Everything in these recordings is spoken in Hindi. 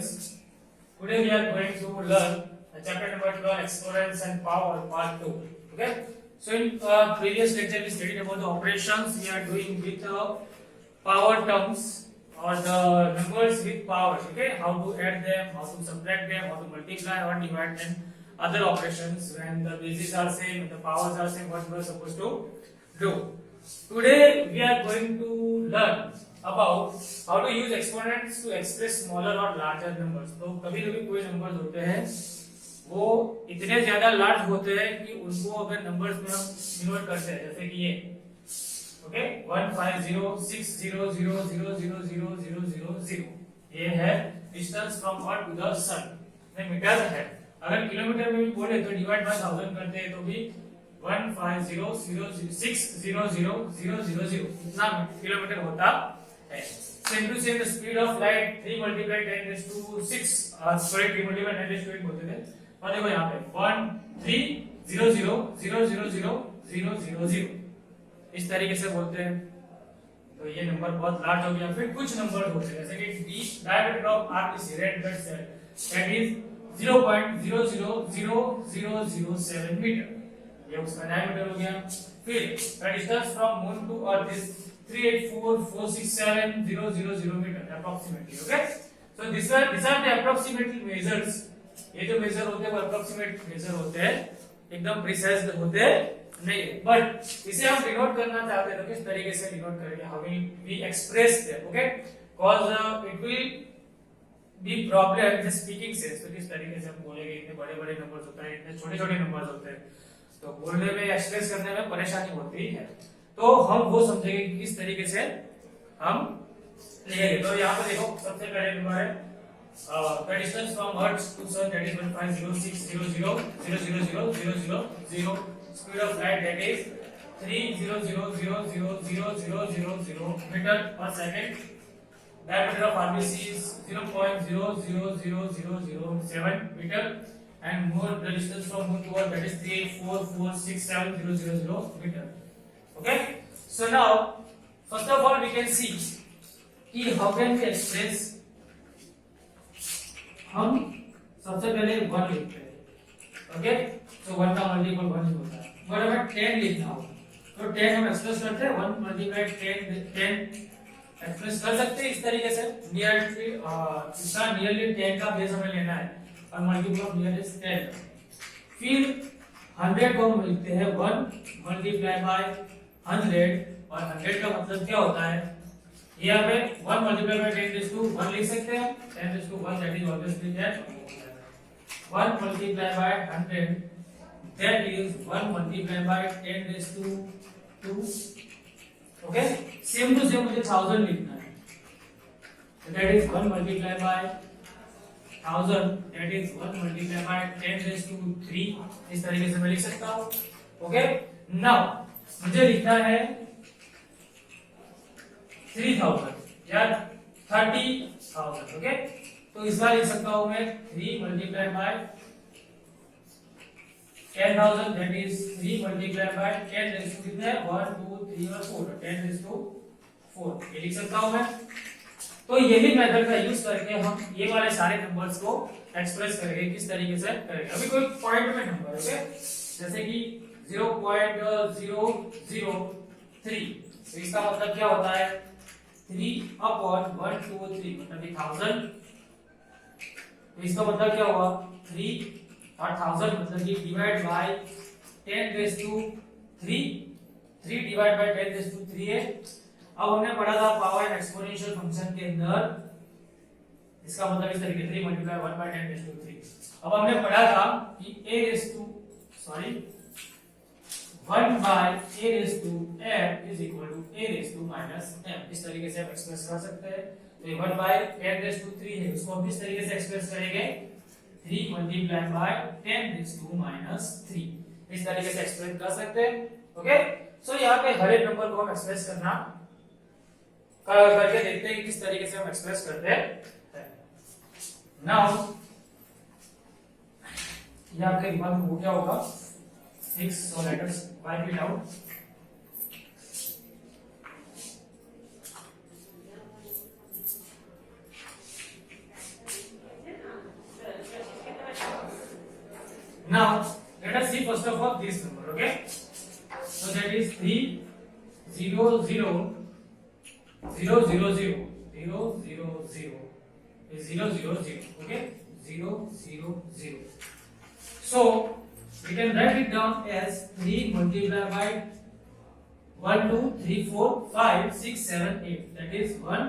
students, today we are going to learn chapter number 12 exponents and power part 2. Okay, so in previous lecture we studied about the operations we are doing with power terms or the numbers with power. Okay, how to add them, how to subtract them, how to multiply or divide them, other operations when the bases are same, the powers are same, what we are supposed to do. Today we are going to learn about how to use exponents to express smaller or larger numbers. तो कभी-कभी कोई नंबर्स होते हैं वो इतने ज्यादा लार्ज होते हैं कि उनको अगर नंबर्स में हम डिनोट करते हैं, जैसे कि ये ओके 15060000000, ये है distance from earth to the sun में मीटर है. अगर किलोमीटर में भी बोले तो डिवाइड बाय 1000 करते हैं तो भी 150600000 इतना किलोमीटर होता है. Same to same the speed of light 3 multiplied 10 raised to 6 sorry 3 multiplied 10 raised to 8 बोलते थे. और देखो यहाँ पे 130000000 इस तरीके से बोलते हैं. तो ये नंबर बहुत लार्ज हो गया. फिर कुछ नंबर होते हैं जैसे कि diameter of RBC red blood cell that is 0.000007 metre, ये उसका डायमीटर हो गया. फिर distance from moon to earth is 384467000 metre approximately. Okay, so these are the approximately measures. ये जो मेजर होते हैं वो अप्रोक्सीमेट मेजर होते हैं, एकदम प्रिसाइज होते नहीं. बट इसे हम डिनोट करना चाहते हैं तो किस तरीके से डिनोट करेंगे, how we express that. Okay, cause it will be problem in the speaking sense. तो किस तरीके से हम बोलेंगे, इतने बड़े-बड़े नंबर्स होते हैं, इतने छोटे-छोटे नंबर्स होते हैं, तो बोलने में एक्सप्रेस करने में परेशानी होती है. तो हम वो समझेंगे कि किस तरीके से हम लिखेंगे. तो यहाँ पे देखो सबसे पहले नंबर है the distance from earth to sun that is 15060000000, speed of light that is 300000000 meter per second, diameter of RBC is 0.000007 meter, and more the distance from moon to earth that is 384467000 meter. Okay, so now first of all we can see कि how can we express. हम सबसे पहले 1 लिखते हैं. ओके, सो 1 का मल्टीपल 1 ही होता है. अगर हमें 10 लिखना हो तो 10 हम एक्सप्रेस करते हैं 1 मल्टीप्लाई 10 एक्सप्रेस कर सकते हैं इस तरीके से. नियरली इसका नियरली 10 का बेस हमें लेना है और मल्टीपल ऑफ नियर इज 10. फिर 100 को हम लिखते हैं 1 मल्टीप्लाई बाय 100, और 100 का मतलब क्या होता है, यहाँ पे 1 मल्टीप्लाई बाय 10 रेज़ टू 1 लिख सकते हैं. 10 raise to 1 that is obviously that 1 multiply by 100 that is 1 multiply by 10 raise to 2. Okay, same to same मुझे 1000 लिखना है. That is 1 multiply by 1000 that is 1 multiply by 10 raise to 3. इस तरीके से मैं लिख सकता हूँ. ओके, नाउ मुझे लिखना है 3000 या 30,000. ओके, तो इस बार लिख सकता हूं मैं 3 multiply by 10,000 that is 3 multiply by 10 raise to कितना है 1 2 3 और 4 10 रेज़ टू 4 ये लिख सकता हूं मैं. तो यही मेथड का यूज करके हम ये वाले सारे नंबर्स को एक्सप्रेस करेंगे. किस तरीके से करेंगे, अभी कोई पॉइंट में नंबर. ओके, जैसे कि 0.003, तो इसका मतलब क्या होता है 3 अपॉन 1 2 3 मतलब 1000. तो इसका मतलब क्या हुआ 3 और 1000 मतलब कि divide by 10 raise to 3 divide by 10 raise to 3 है. अब हमने पढ़ा था पावर एंड एक्सपोनेंशियल फंक्शन के अंदर, इसका मतलब इस तरीके 3 मल्टीप्लाई 1 बाय 10 रेज़ टू 3. अब हमने पढ़ा था कि 1 by a raised to m is equal to a raised to minus m. इस तरीके से आप एक्सप्रेस कर सकते हैं. तो 1 by 10 raised to 3 है, उसको हम इस तरीके से एक्सप्रेस करेंगे 3 multiply by 10 raised to minus 3. इस तरीके से एक्सप्रेस कर सकते हैं. ओके, सो यहाँ पे हर एक नंबर को हम एक्सप्रेस करके देखते हैं किस तरीके से हम एक्सप्रेस करते हैं. नाउ ये आपके दिमाग में हो क्या होगा 6, so let us wipe it out. Now let us see first of all this number. Okay, so that is 3 0 0 0 0 0 0 0 0 is 0 0 0. Okay, 0 0 0. So we can write it down as 3 multiplied by 1 2 3 4 5 6 7 8. That is 1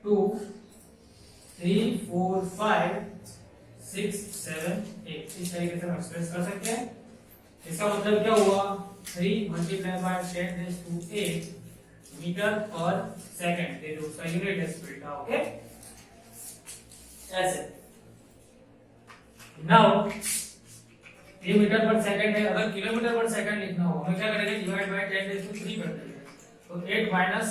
2 3 4 5 6 7 8. इस तरीके से हम एक्सप्रेस कर सकते हैं। इसका मतलब क्या हुआ, 3 multiply by 10 raise to 8 metre per second, ये जो उसका यूनिट है स्पीड का। ओके, ऐसे नाउ ये मीटर पर सेकंड है, अगर किलोमीटर पर सेकंड लिखना हो हमें क्या करेंगे, डिवाइड बाय 10 रेज़ टू 3 कर देंगे। तो 8 माइनस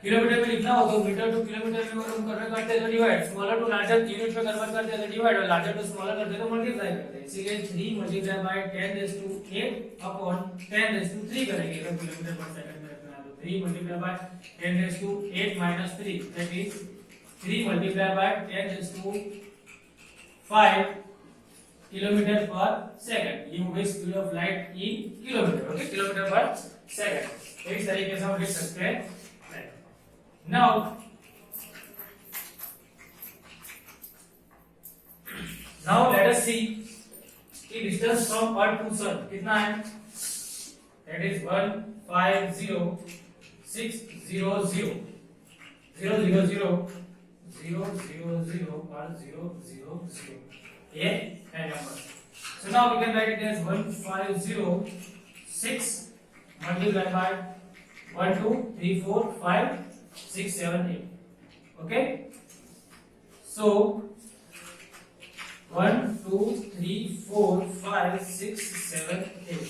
किलोमीटर में लिखना हो तो मीटर टू किलोमीटर में हम कन्वर्ट करते हैं तो divide, smaller to larger unit में कन्वर्ट करते हैं तो डिवाइड, और लार्जर टू स्मॉलर करते हैं तो मल्टीप्लाई करते हैं। इसीलिए 3 multiply by 10 raise to 8 upon 10 raise to 3 करेंगे अगर किलोमीटर पर सेकंड में रखना है तो। 3 multiply by 10 raise to 8 minus 3, that is 3 multiply by 10 raise to 5 kilometre per second. ये हो गई speed of light in kilometre. Okay, kilometre per second. तो इस तरीके से हम लिख सकते हैं। Now let us see the distance from Earth to Sun कितना है, that is 150 600 000 000 और 000, ये है number. So now we can write it as 150 6 multiplied by 1 2 3 4 5 6 7 8. Okay, so 1 2 3 4 5 6 7 8।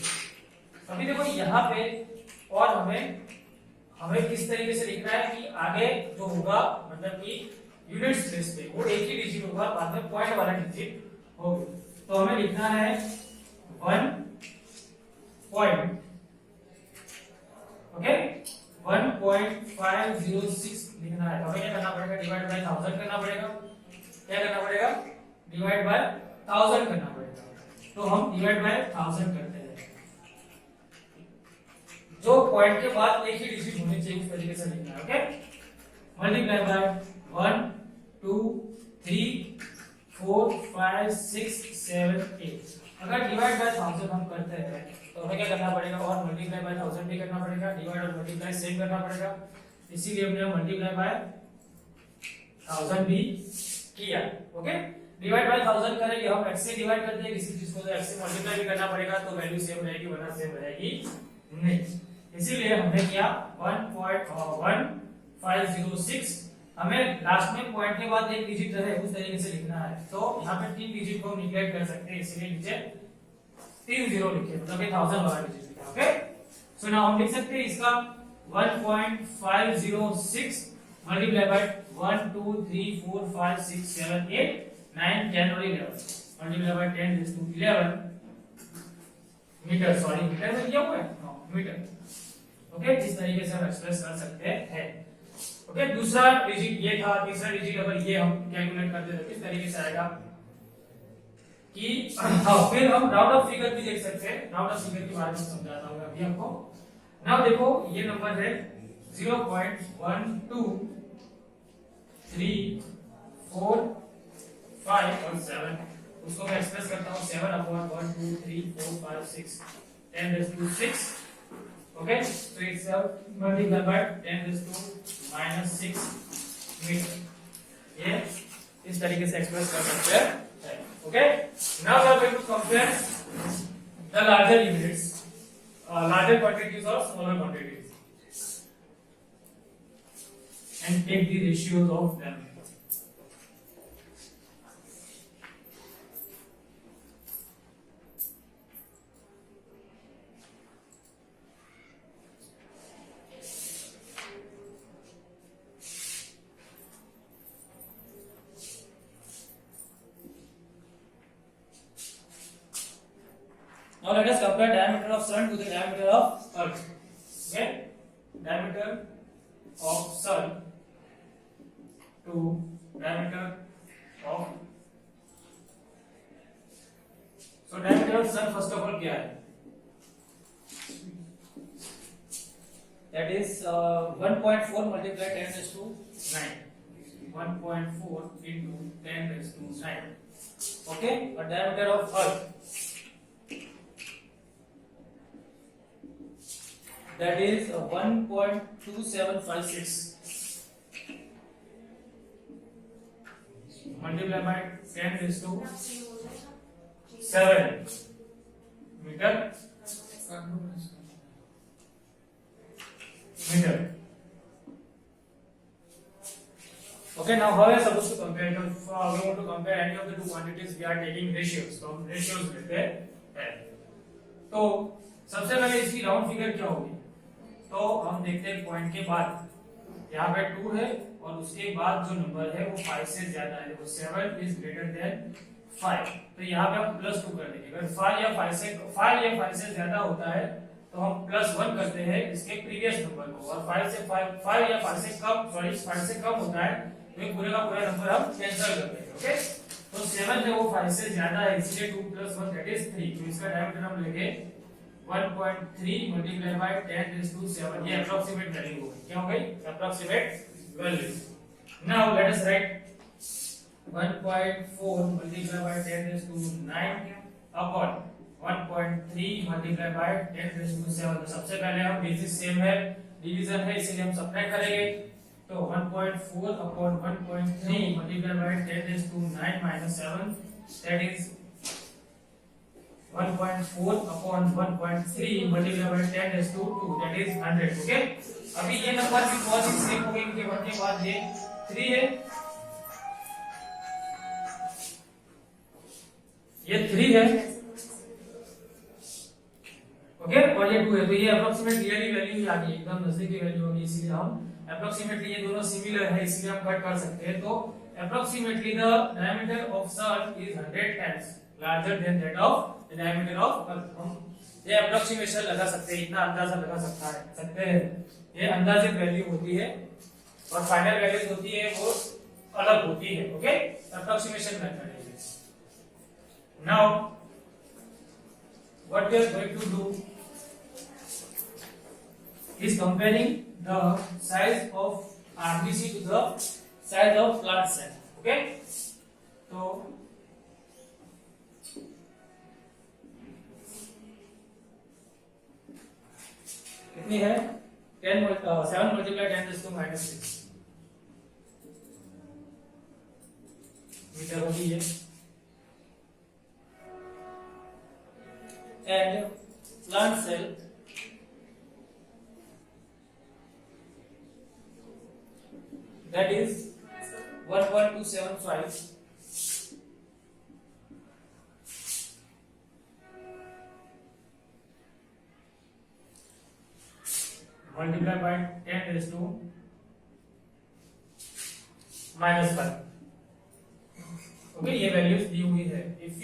अभी देखो यहाँ पे और हमें किस तरीके से लिखना है कि आगे जो होगा मतलब कि यूनिट प्लेस पे वो एक ही डिजिट होगा, बाद में पॉइंट वाला डिजिट होगा। तो हमें लिखना है 1 पॉइंट, ओके 1.506 लिखना है। हमें क्या करना पड़ेगा, डिवाइड बाय 1000 करना पड़ेगा। क्या करना पड़ेगा, डिवाइड बाय 1000 करना पड़ेगा। तो हम डिवाइड बाय 1000 करते हैं, जो पॉइंट के बाद एक ही डिजिट होनी चाहिए उस तरीके से लिखना है। Okay, multiply by 1 2 3 4 5 6 7 8। अगर डिवाइड बाय 1000 हम करते हैं तो हमें क्या करना पड़ेगा, और मल्टीप्लाई बाय 1000 भी करना पड़ेगा, डिवाइड और मल्टीप्लाई सेम करना पड़ेगा। इसीलिए हमने मल्टीप्लाई बाय 1000 भी किया। ओके, डिवाइड बाय 1000 करेंगे हम, x से डिवाइड करते हैं किसी चीज को तो x से मल्टीप्लाई भी करना पड़ेगा, तो वैल्यू सेम रहेगी वरना सेम रहेगी नहीं। इसीलिए हमने किया 1.1506। हमें लास्ट में पॉइंट के बाद एक डिजिट रहे उस तरीके से लिखना है, तो यहाँ पे 3 डिजिट को निगलेक्ट कर सकते हैं, इसीलिए नीचे 3 0 लिखे, मतलब 1000 वाला डिजिट लिखा। ओके, सो नाउ हम लिख सकते हैं इसका 1.506 मल्टीप्लाई बाय 1 2 3 4 5 6 7 8 9 10 और 11 multiply by 10 raise to 11 metre, sorry metre में दिया हुआ है, मीटर। ओके, इस तरीके से हम एक्सप्रेस कर सकते हैं। ओके, दूसरा डिजिट ये था, तीसरा डिजिट अगर ये हम कैलकुलेट करते तो किस तरीके से आएगा कि हाँ, फिर हम राउंड ऑफ फिगर भी देख सकते हैं। राउंड ऑफ फिगर के बारे में समझाता हूं अभी आपको। नाउ देखो ये नंबर है 0.12 3 4 5 और 7। उसको मैं एक्सप्रेस करता हूं 7/1 2 3 4 5 6 10 raised to 6। Okay, so it's multiplied by 10 raised to -6 metre. ये इस तरीके से एक्सप्रेस कर सकते हैं। Okay, now we are going to compare the larger units, larger quantities or smaller quantities, and take the ratios of them. Now let us compare diameter of sun to the diameter of earth. Okay, diameter of sun to diameter of so diameter of sun first of all क्या है, that is 1.4 multiply 10 raised to 9, 1.4 into 10 raised to 9. Okay, और diameter of earth, that is 1.2756 multiplied by 10 raised to 7 meter. Okay, now how are we supposed to compare? If we want to compare any of the two quantities, we are taking ratios. तो हम ratios लेते हैं. तो सबसे पहले इसकी राउंड फिगर क्या होगी, तो हम देखते हैं पॉइंट के बाद यहाँ पे 2 है और उसके बाद जो नंबर है वो 5 से ज्यादा है, वो 7 इज ग्रेटर देन 5, तो यहाँ पे हम +2 कर देंगे. अगर 5 या 5 से ज्यादा होता है तो हम +1 करते हैं इसके प्रीवियस नंबर को, और 5 या 5 से कम होता है तो ये पूरे का पूरा नंबर हम कैंसिल करते हैं. ओके, तो 7 है वो 5 से ज्यादा है, इसलिए 2 + 1 दैट इज 3. तो इसका डायमीटर हम लेंगे 1.3 मल्टीप्लाई बाय 10 raised to 7. ये अप्रोक्सीमेट वैल्यू होगी. क्या हो गई? Approximate value. Now let us right 1.4 multiply by 10 raised to 9 upon 1.3 multiply by 10 raised to 7. तो सबसे पहले हम बेसिस सेम है, डिवीजन है, इसलिए हम सब्ट्रैक्ट करेंगे. तो 1.4 upon 1.3 multiply by 10 raised to 9 minus 7, that is 1.4 upon 1.3 multiplied by 10 raised to 2, that is 100. Okay, अभी ये नंबर भी बहुत ही सेम हो गए, इनके बनने के बाद ये 3 है, ये 3 है. ओके, और ये 2 है, तो ये अप्रोक्सीमेट रियली वैल्यू आ गई, एकदम नजदीकी वैल्यू होगी, इसीलिए हम अप्रोक्सीमेटली ये दोनों सिमिलर है इसलिए हम कट कर सकते हैं. तो approximately the diameter of sun is 100 times larger than that of the diameter of earth. हम ये अप्रोक्सीमेशन लगा सकते हैं, इतना अंदाजा लगा सकते हैं. ये अंदाजित वैल्यू होती है और फाइनल वैल्यूज होती है वो अलग होती है. ओके, अप्रोक्सीमेशन मेथड है. Now what we are going to do is comparing the size of RBC to the size of plant cell. Okay, तो कितनी है 7 multiplied 10 raised to -6 मीटर होगी ये. And plant cell that is 1.275 multiplied by 10 raised to -5. Okay, ये वैल्यूज दी हुई है. If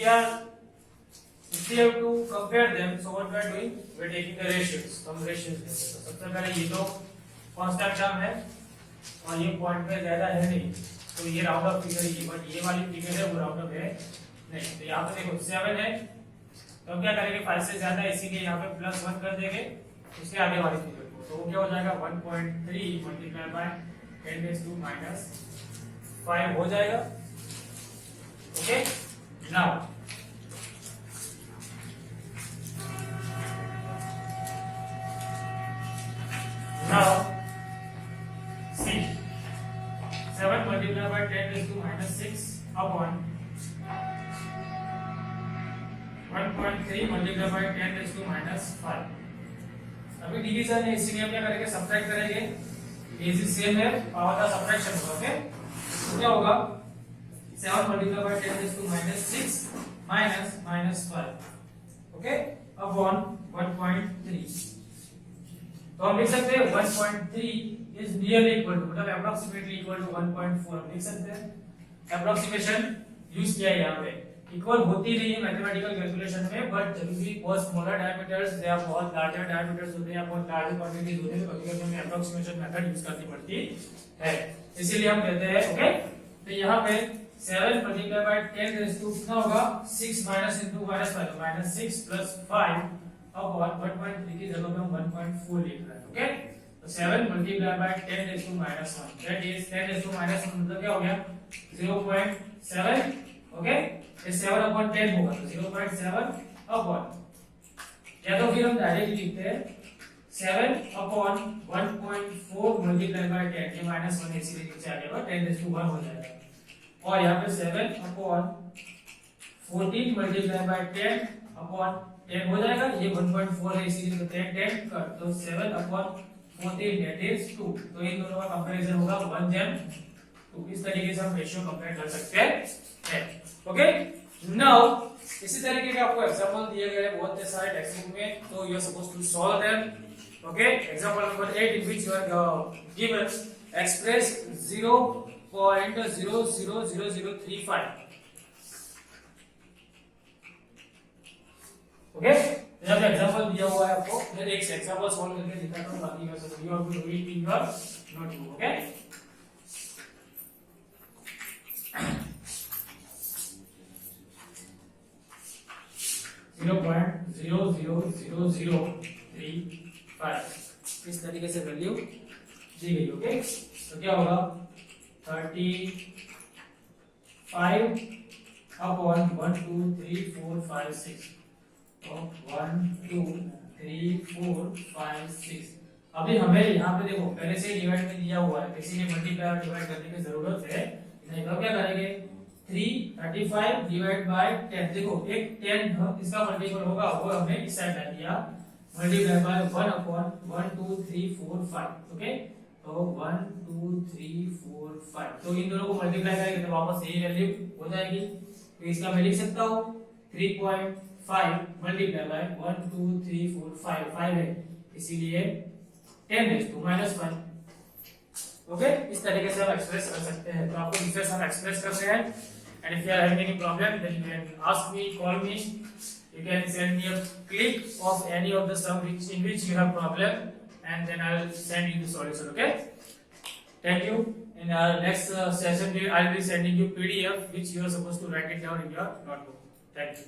we have to compare them, so what we are doing, we are taking the ratios. हम ratios लेते हैं. सबसे पहले ये तो कांस्टेंट टर्म है और ये पॉइंट पे ज्यादा है नहीं, तो ये round of figure he, but ये वाली फिगर है वो राउंड ऑफ है नहीं. तो यहाँ पे देखो 7 है, तो हम क्या करेंगे 5 से ज्यादा है, इसीलिए यहाँ पे +1 कर देंगे उसके आगे वाली फिगर को. तो वो क्या हो जाएगा 1.3 मल्टीप्लाई बाय 10 raised to -5 हो जाएगा. Okay, now see 7 multiplied by 10 raised to -6 upon 1.3 multiplied by 10 raised to -5. अभी डिवीजन है इसीलिए हम क्या करेंगे सब्ट्रैक्ट करेंगे. बेसिस सेम है, पावर का सब्ट्रैक्शन होगा. ओके, तो क्या होगा 7 multiplied by 10 raised to -6 -5. Okay, upon 1.3. तो हम लिख सकते हैं 1.3 इज नियरली इक्वल टू, मतलब अप्रोक्सीमेटली इक्वल टू 1.4 हम लिख सकते हैं. अप्रोक्सीमेशन यूज किया है यहाँ पे, इक्वल होती नहीं है मैथमेटिकल कैलकुलेशन में, बट जब भी बहुत स्मॉलर डायमीटर्स या बहुत लार्जर डायमीटर्स होते हैं या बहुत लार्जर क्वांटिटीज होते हैं तो कभी-कभी हमें अप्रोक्सीमेशन मेथड यूज करनी पड़ती है, इसीलिए हम कहते हैं. ओके, तो यहाँ पे 7 मल्टीप्लाई बाय 10 रेज टू कितना होगा 6 minus into minus 5 minus 6 plus 5 upon 1.3 की जगह पे हम 1.4 लिख रहे हैं ओके तो 7 multiply by 10 raise to minus 1 that is 10 raise to minus 1 मतलब क्या हो गया 0.7 ओके ये 7 अपॉन 10 होगा तो 0.7 अपॉन या तो फिर हम डायरेक्टली लिखते हैं 7 अपॉन 1.4 मल्टीप्लाई बाय 10 ये माइनस 1 इसीलिए नीचे आ जाएगा 10 रेज टू 1 हो जाएगा और यहाँ पे 7 अपॉन 14 मल्टीप्लाई बाय 10 अपॉन 10 हो जाएगा ये 1.4 है इसीलिए तो 10 10 कर तो 7 अपॉन 14 दैट इज 2 तो इन दोनों का कंपैरिजन होगा 1:2 इस तरीके से हम रेशियो कंपेयर कर सकते हैं ओके नाउ इसी तरीके के आपको एग्जांपल दिए गए हैं बहुत सारे टेक्स्ट बुक में तो you are supposed to solve them okay example number 8 in which you are given express 0.000035 okay जब एग्जांपल दिया हुआ है आपको मैं एक एग्जांपल सॉल्व करके दिखाता हूं बाकी का सब you have to read in your notebook okay zero point 0.00035 इस तरीके से वैल्यू दी गई ओके तो क्या होगा 35 अपॉन 1 2 3 4 5 6 तो 1 2 3 4 5 6 अभी हमें यहाँ पे देखो पहले से डिवाइड में दिया हुआ है इसीलिए मल्टीप्लाई और डिवाइड करने की जरूरत है नहीं तो क्या करेंगे 335 डिवाइड बाय 10 देखो एक 10 इसका मल्टीपल होगा वो हमने इस साइड ला दिया मल्टीप्लाई बाय 1 अपॉन 1 2 3 4 5 ओके तो 1 2 3 4 5 तो इन दोनों को मल्टीप्लाई करेंगे तो वापस यही वैल्यू हो जाएगी तो इसका मैं लिख सकता हूँ 3.5 मल्टीप्लाई बाय 1 2 3 4 5 5 है इसीलिए 10 रेज़ टू माइनस 1 ओके इस तरीके से हम एक्सप्रेस कर सकते हैं तो आपको डिफरेंस हम एक्सप्रेस कर रहे हैं and if you are having any problem then you can ask me call me you can send me a clip of any of the sum in which you have problem and then I'll send you the solution okay thank you in our next session I'll be sending you PDF which you are supposed to write it down in your notebook thank you